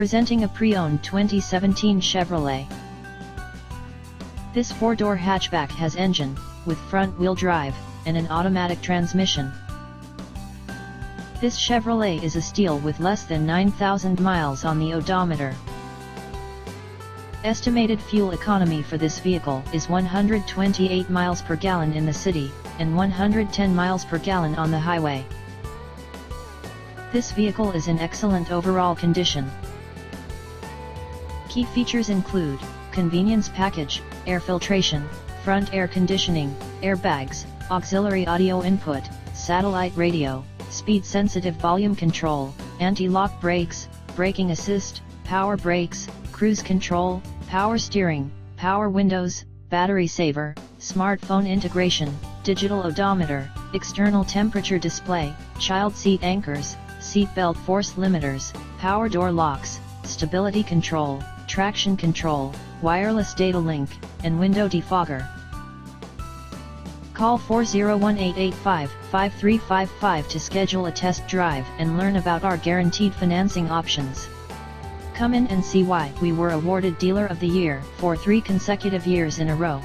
Presenting a pre-owned 2017 Chevrolet. This 4-door hatchback has engine, with front-wheel drive, and an automatic transmission. This Chevrolet is a steal with less than 9,000 miles on the odometer. Estimated fuel economy for this vehicle is 128 miles per gallon in the city, and 110 miles per gallon on the highway. This vehicle is in excellent overall condition. Key features include convenience package, air filtration, front air conditioning, airbags, auxiliary audio input, satellite radio, speed-sensitive volume control, anti-lock brakes, braking assist, power brakes, cruise control, power steering, power windows, battery saver, smartphone integration, digital odometer, external temperature display, child seat anchors, seat belt force limiters, power door locks, stability control, traction control, wireless data link, and window defogger. Call 401-885-5355 to schedule a test drive and learn about our guaranteed financing options. Come in and see why we were awarded Dealer of the Year for 3 consecutive years in a row.